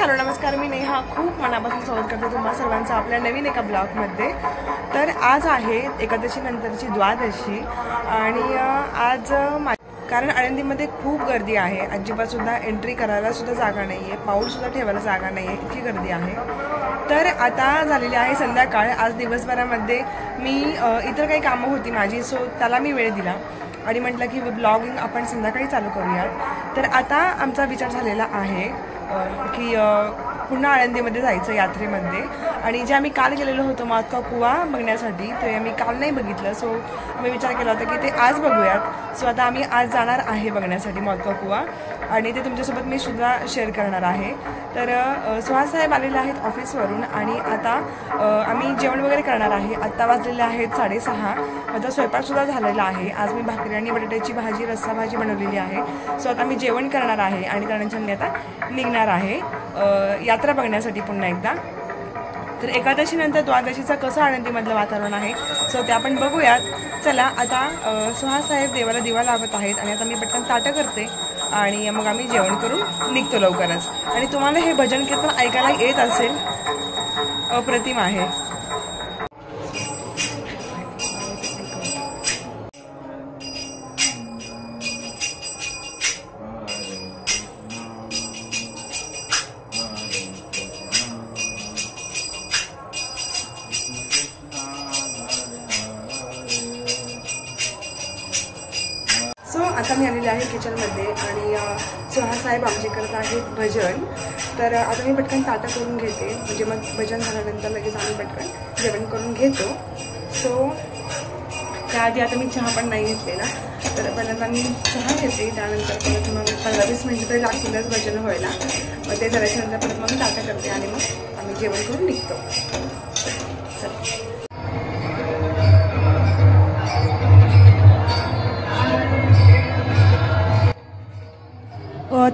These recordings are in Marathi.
हॅलो नमस्कार, मी नेहा खूप मनापासून स्वागत करते तुम्हा सर्वांचं आपल्या नवीन एका ब्लॉगमध्ये। तर आज आहे एकादशी नंतरची द्वादशी आणि आज कारण आळंदीमध्ये खूप गर्दी आहे। अजिबातसुद्धा एंट्री करायला सुद्धा जागा नाही आहे, पाऊलसुद्धा ठेवायला जागा नाही आहे, इतकी गर्दी आहे। तर आता झालेली आहे संध्याकाळ। आज दिवसभरामध्ये मी इतर काही कामं होती माझी, सो त्याला मी वेळ दिला आणि म्हटलं की ब्लॉगिंग आपण संध्याकाळी चालू करूयात। तर आता आमचा विचार झालेला आहे की पुन्हा आळंदीमध्ये जायचं यात्रेमध्ये। आणि जे आम्ही काल गेलेलो होतो मातका कुवा बघण्यासाठी, ते आम्ही काल नाही बघितलं, सो आम्ही विचार केला होता की ते आज बघूयात। सो आता आम्ही आज जाणार आहे बघण्यासाठी मातका कुवा आणि ते तुमच्यासोबत मी सुद्धा शेअर करणार आहे। तर सुहास साहेब आलेले आहेत ऑफिसवरून आणि आता आम्ही जेवण वगैरे करणार आहे। आत्ता वाजलेले आहेत 6:30। आता स्वयंपाकसुद्धा झालेला आहे। आज मी भाकरी आणि बटाट्याची भाजी रस्सा भाजी बनवलेली आहे। सो आता मी जेवण करणार आहे आणि त्यानंतर मी आता निघणार आहे यात्रा बघण्यासाठी पुन्हा एकदा। तर एकादशी नंतर द्वादशीचं कसं आळंदीमधलं वातावरण आहे सो ते आपण बघूयात। चला आता सुहास साहेब देवाला दिवा लावत आहेत आणि आता मी पटकन ताटं करते आणि मग आम्ही जेवण करून निघतो लवकरच। आणि तुम्हाला हे भजन कीर्तन ऐकायला येत असेल, अप्रतिम आहे। सो आता मी आलेले आहे किचनमध्ये आणि सुहास साहेब आमचे करत आहेत भजन। तर आता मी पटकन ताटं करून घेते, म्हणजे मग भजन झाल्यानंतर लगेच आम्ही पटकन जेवण करून घेतो। सो त्याआधी आता मी चहा पण नाही घेतलेला, तर पहिल्यांदा मी चहा घेते, त्यानंतर परत मग 15-20 मिनिटं तरी लागतीलच भजन व्हायला। मग ते झाल्याच्यानंतर परत मग मी ताटं करते आणि मग आम्ही जेवण करून निघतो। चला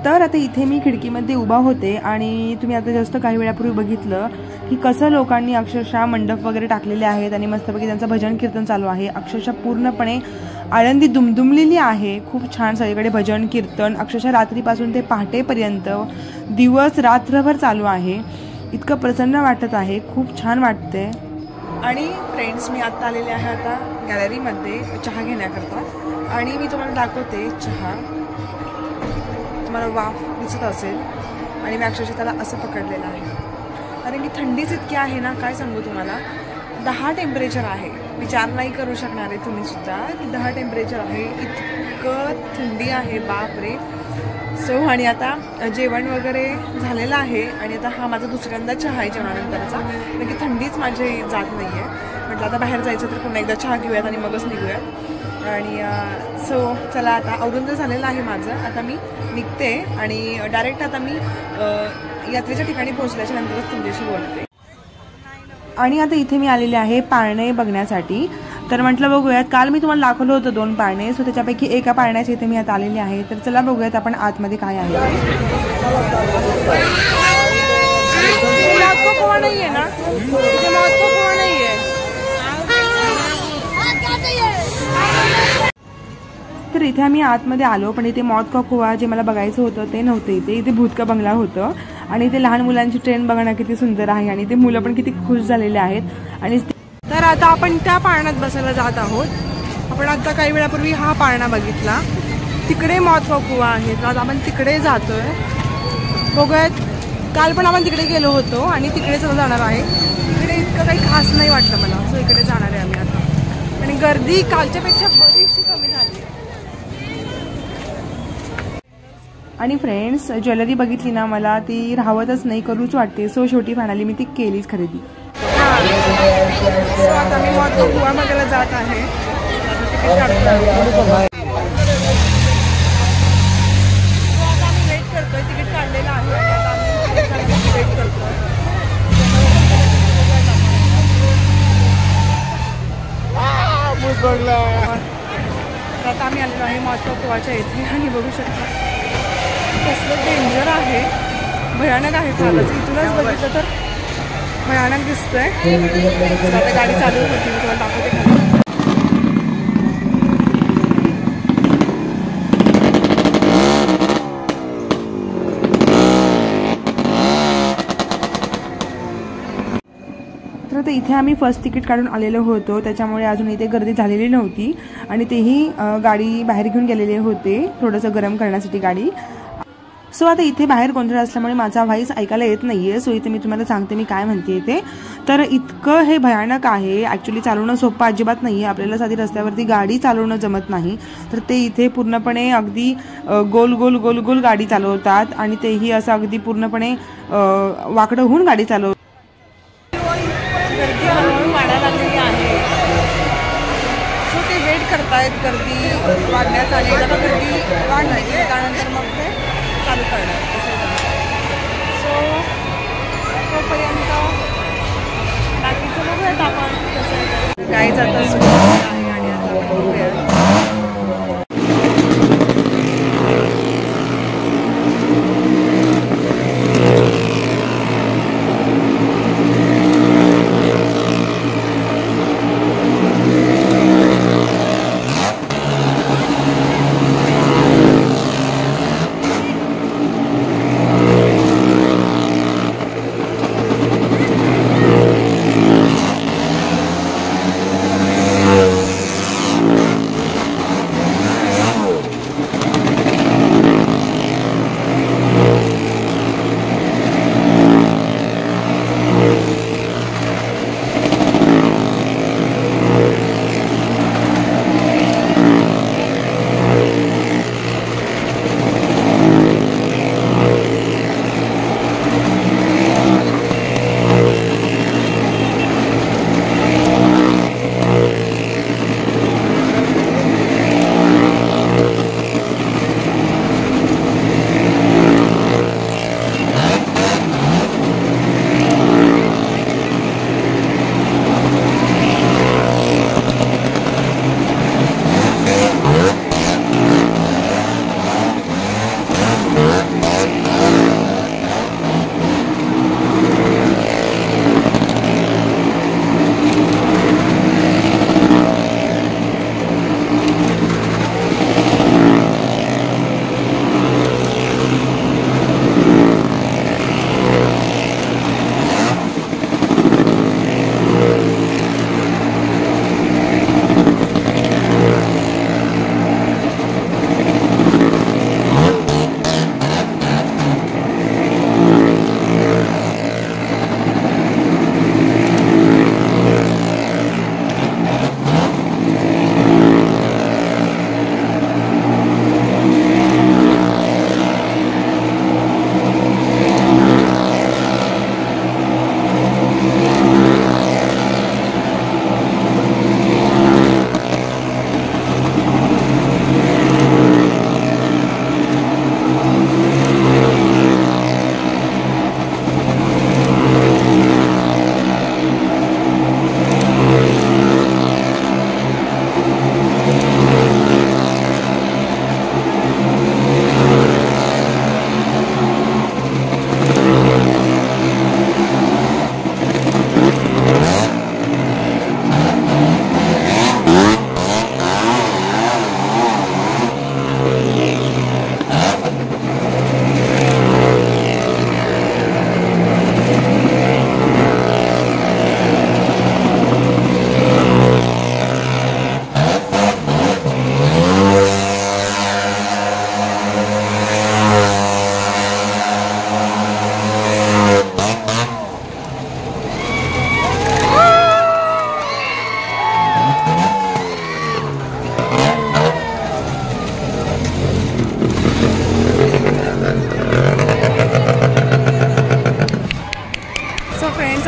तर आता इथे मी खिडकीमध्ये उभा होते आणि तुम्ही आता जस्ट काही वेळापूर्वी बघितलं की कसं लोकांनी अक्षरशः मंडप वगैरे टाकलेले आहेत आणि मस्तपैकी त्यांचं भजन कीर्तन चालू आहे। अक्षरशः पूर्णपणे आळंदी दुमदुमलेली आहे, खूप छान सगळीकडे भजन कीर्तन अक्षरशः रात्रीपासून ते पहाटेपर्यंत दिवस रात्रभर चालू आहे। इतकं प्रसन्न वाटत आहे, खूप छान वाटते। आणि फ्रेंड्स, मी आत्ता आलेले आहे आता गॅलरीमध्ये चहा घेण्याकरता आणि मी तुम्हाला दाखवते चहा, मला वाफ दिसत असेल आणि मी अक्षरशः त्याला असं पकडलेलं आहे कारण की थंडीच इतकी आहे ना, काय सांगू तुम्हाला। 10 टेम्परेचर आहे, विचार नाही करू शकणार आहे तुम्ही सुद्धा की 10 टेम्परेचर आहे, इतकं थंडी आहे, बापरे। सो आणि आता जेवण वगैरे झालेलं आहे आणि आता हा माझा दुसऱ्यांदा चहा आहे जेवणानंतरचा, कारण की थंडीच माझी जात नाही आहे। म्हटलं आता बाहेर जायचं तर पुन्हा एकदा चहा घेऊयात आणि मगच निघूयात। आणि सो चला आता आवरून तर झालेलं आहे माझं, आता मी निघते आणि डायरेक्ट आता मी यात्रेच्या ठिकाणी पोहोचल्याच्या नंतरच तुमच्याशी बोलते। आणि आता इथे मी आलेले आहे पाळणे बघण्यासाठी। तर म्हटलं बघूयात, काल मी तुम्हाला दाखवलं होतं 2 पाळणे, सो त्याच्यापैकी एका पाळण्याच्या इथे मी आता आलेले आहे। तर चला बघूयात आपण आतमध्ये काय आहे। नाही आहे ना, नाही आहे। तर इथे आम्ही आतमध्ये आलो, पण इथे मौत का कुवा जे मला बघायचं होतं ते नव्हतं इथे। इथे भूतका बंगला होतं आणि इथे लहान मुलांची ट्रेन बघणं किती सुंदर आहे आणि ते मुलं पण किती खुश झालेले आहेत। आणि तर आता आपण त्या पाळण्यात बसायला जात आहोत। आपण आता काही वेळापूर्वी हा पाळणा बघितला, तिकडे मौत का कुवा आहे, तर आता आपण तिकडे जातोय। बघूयात, काल पण आपण तिकडे गेलो होतो आणि तिकडे सुद्धा जाणार आहे। तिकडे इतकं काही खास नाही वाटलं मला, सो इकडे जाणार आहे आम्ही आता। आणि गर्दी कालच्यापेक्षा बरीचशी कमी झाली। आणि फ्रेंड्स, ज्वेलरी बघितली ना, मला ती राहवतच नाही, करूच वाटते। सो शेवटी फायनली मी ती केलीच खरेदी। सो आता मी मौत का कुवा बघायला जात आहे। तिकीट काढतो, वेट करतोय, तिकीट काढलेलं आहे, वेट करतोय। आता आम्ही आलेलो आहे मौत का कुवाच्या इथे आणि बघू शकता कसलं डेंजर आहे, भयानक आहे फारच। इथूनच बघितलं तर भयानक दिसतंय। आता गाडी चालू होती, मी तुम्हाला दाखवते खाली। आता इथे आम्ही फर्स्ट तिकीट काढून आलेलो होतो, त्याच्यामुळे अजून इथे गर्दी झालेली नव्हती आणि तेही गाडी बाहेर घेऊन गेलेले होते थोडंसं गरम करण्यासाठी गाडी. सो आता इथे बाहेर गोंधळ असल्यामुळे माझा व्हॉइस ऐकायला येत नाहीये. सो इथे मी तुम्हाला सांगते मी काय म्हणते ते. तर इतकं हे भयानक आहे, ॲक्च्युली चालवणं सोपं अजिबात नाही आहे. आपल्याला साधी रस्त्यावरती गाडी चालवणं जमत नाही, तर ते इथे पूर्णपणे अगदी गोल गोल गोल गोल गाडी चालवतात आणि तेही असं अगदी पूर्णपणे वाकडं होऊन गाडी चालवतात. गर्दी हळूहळू वाढायला लागलेली आहे. सो ते वेट करतायत गर्दी वाढण्याचा आणि एकदा गर्दी वाढली त्यानंतर मग ते चालू करणार सो तोपर्यंत बाकीचं बघूयात आपण कसं काय जातं सुरू आहे आणि आता बघूया.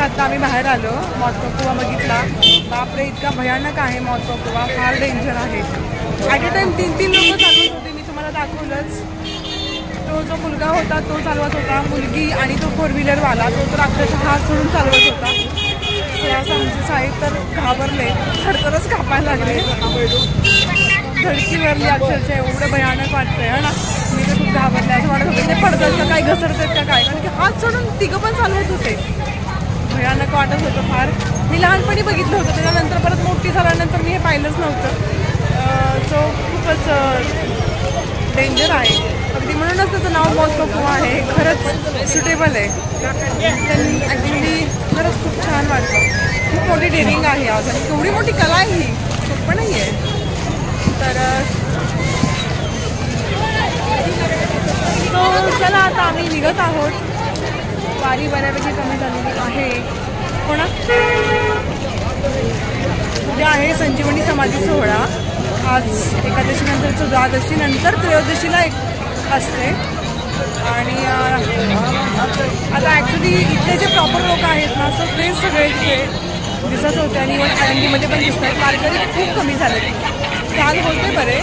आता आम्ही बाहेर आलो, मॉस्को कुवा बघितला. बापरे, इतका भयानक आहे मॉस्को कुवा, फार डेंजर आहे. ॲट अ टाइम 3 लोक चालवत होते. मी तुम्हाला दाखवलंच. तो जो मुलगा होता तो चालवत होता, मुलगी आणि तो 4 व्हीलरवाला तो तर अक्षरशः हात सोडून चालवत होता. समजू साहेब तर घाबरले, थरथरच कापायला लागले, धडकी भरली अक्षरशः. एवढं भयानक वाटतंय है ना. मी तर खूप घाबरले, असं वाटत होतं ते पडतात का काय, घसरतात का काय, कारण की हात सोडून तिघं पण चालवत होते. भयानक वाटत होतं फार. मी लहानपणी बघितलं होतं, त्याच्यानंतर परत मोठी झाल्यानंतर मी हे पाहिलंच नव्हतं. सो खूपच डेंजर आहे अगदी, म्हणूनच त्याचं नाव मॉस्को कुआ आहे. खरंच सुटेबल आहे. ॲक्च्युली खरंच खूप छान वाटतं. खूप मोठी डेअरिंग आहे आज आणि केवढी मोठी कला आहे ही, सोपं नाही आहे. तर चला आता आम्ही निघत आहोत. वारी बऱ्यापैकी कमी झालेली आहे. हो ना. उद्या आहे संजीवनी समाधी सोहळा. आज एकादशीनंतरचं द्वादशी, नंतर त्रयोदशीला एक असते. आणि आता ॲक्च्युली इथले जे प्रॉपर लोक आहेत ना, सगळे इथे दिसत होते आणि इव्हन आळंदीमध्ये पण दिसत आहेत. वारकरी खूप कमी झाले. काल होते बरे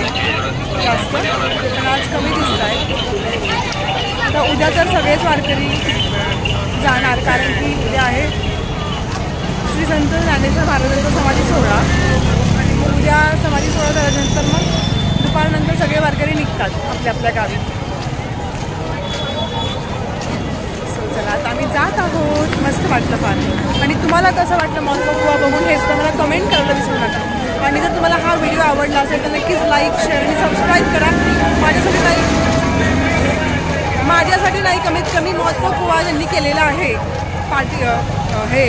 जास्त, पण आज कमी दिसत आहेत. आता उद्या तर सगळेच वारकरी जाणार, कारण की उद्या आहे श्री संत ज्ञानेश्वर महाराजांचा समाधी सोहळा. आणि मग उद्या समाधी सोहळा झाल्यानंतर मग दुपारनंतर सगळे वारकरी निघतात आपल्या आपल्या गावी. चला आता आम्ही जात आहोत. मस्त वाटलं फार. आणि तुम्हाला कसं वाटलं मॉस्को कुआ बघून हे सुद्धा मला कमेंट करायला विसरू नका. आणि जर तुम्हाला हा व्हिडिओ आवडला असेल तर नक्कीच लाईक, शेअर आणि सबस्क्राईब करा. माझ्यासाठी नाही कमीत कमी मॉस्को कुआ ज्यांनी केलेलं आहे पार्टी हे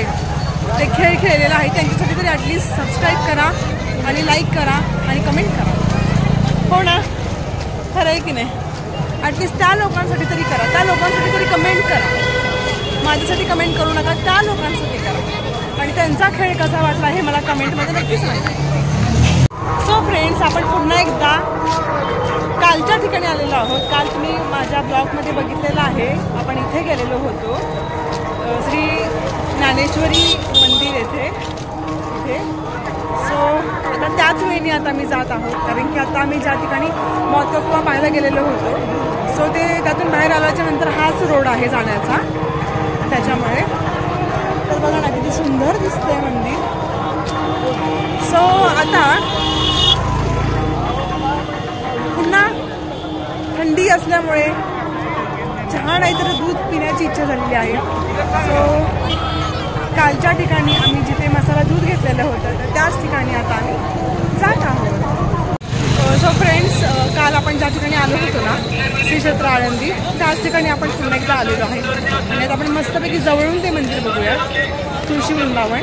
ते खेळ खेळलेला आहे त्यांच्यासाठी तरी ॲटलिस्ट सबस्क्राईब करा आणि लाईक करा आणि कमेंट करा. हो ना, खरं आहे की नाही. ॲटलिस्ट त्या लोकांसाठी तरी करा, त्या लोकांसाठी तरी कमेंट करा. माझ्यासाठी कमेंट करू नका, त्या लोकांसाठी करा. आणि त्यांचा खेळ कसा वाटला हे मला कमेंटमध्ये नक्कीच सांगा. सो फ्रेंड्स, आपण पुन्हा एकदा कालच्या ठिकाणी आलेलो आहोत. काल तुम्ही माझ्या ब्लॉगमध्ये बघितलेलं आहे. आपण इथे गेलेलो होतो श्री ज्ञानेश्वरी मंदिर इथे. सो आता त्याच वेळी आता मी जात आहोत, कारण की आता आम्ही ज्या ठिकाणी मॉस्को कुआ पाहायला गेलेलो होतो, सो ते त्यातून बाहेर आल्याच्या नंतर हाच रोड आहे जाण्याचा. त्याच्यामुळे तर बघा ना किती सुंदर दिसतंय मंदिर. सो आता पुन्हा थंडी असल्यामुळे चहा नाहीतर दूध पिण्याची इच्छा झालेली आहे. सो कालच्या ठिकाणी आम्ही जिथे मसाला दूध घेतलेलं होतं तर त्याच ठिकाणी आता आम्ही जात आहोत. सो फ्रेंड्स, काल आपण ज्या ठिकाणी आलो होतो ना श्री क्षेत्र आळंदी, त्याच ठिकाणी आपण पुन्हा एकदा आलेलो आहे. आणि आता आपण मस्तपैकी जवळून ते मंदिर बघूया, तुळशी वृंदावन.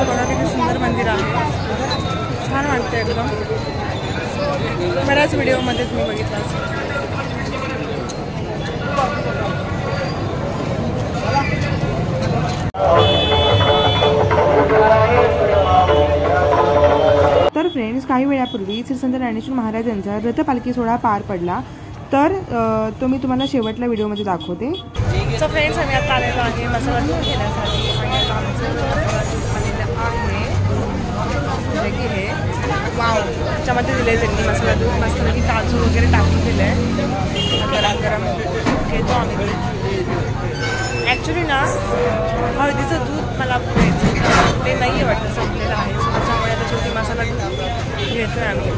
बघा किती सुंदर मंदिर आहे. छान वाटतं एकदम. बऱ्याच व्हिडिओमध्ये तुम्ही बघितलं असेल. तर फ्रेंड्स, काही वेळापूर्वी श्री संत ज्ञानेश्वर महाराज यांचा रथपालखी सोहळा पार पडला. तर तो मी तुम्हाला शेवटल्या व्हिडिओमध्ये दाखवते. सो फ्रेंड्स, आम्ही आता आलेलो आहे मसाला दूध घेण्यासाठी. आणि आता आमचं मसाला दूध आलेलं आहे जे की हे वाव त्याच्यामध्ये दिलं आहे त्यांनी मसाला दूध. मस्तपैकी काजू वगैरे टाकून दिलं आहे. गरम गरम घेतो आम्ही. ॲक्च्युली ना हळदीचं दूध मला प्यायचं ते नाही आहे वाटतं, संपलेलं आहे. सो त्याच्यामुळे आता शेवटी मसाला दूध घेतो आहे आम्ही.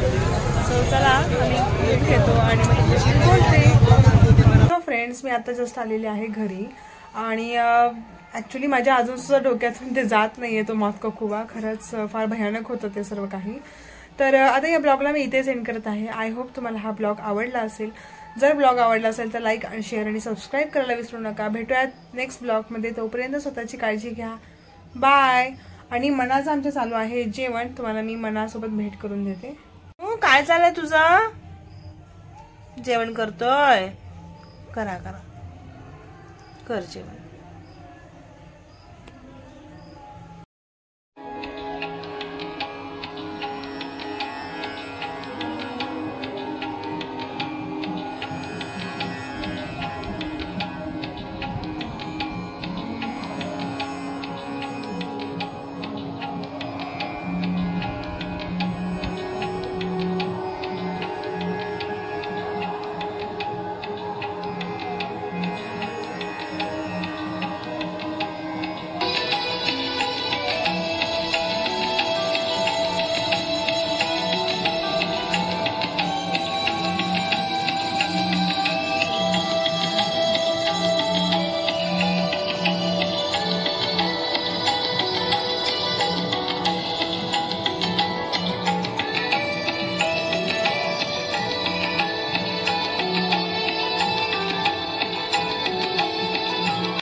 सो चला आम्ही दूध घेतो आणि मग तुमच्याशी बोलते. सो फ्रेंड्स, मी आता जस्ट आलेली आहे घरी. आणि ॲक्च्युली माझ्या अजूनसुद्धा डोक्यातून ते जात नाही आहे तो मॉस्को कुआ. खरंच फार भयानक होतं ते सर्व काही. तर आता या ब्लॉगला मी इथेच एंड करत आहे. आय होप तुम्हाला हा ब्लॉग आवडला असेल. जर ब्लॉग आवडला असेल तर लाईक आणि शेअर आणि सबस्क्राईब करायला विसरू नका. भेटूयात नेक्स्ट ब्लॉगमध्ये. तोपर्यंत स्वतःची काळजी घ्या. बाय. आणि मनाचं आमचं चालू आहे जेवण. तुम्हाला मी मनासोबत भेट करून देते. काय चाललंय तुझं? जेवण करतोय? करा करा कर जेवण.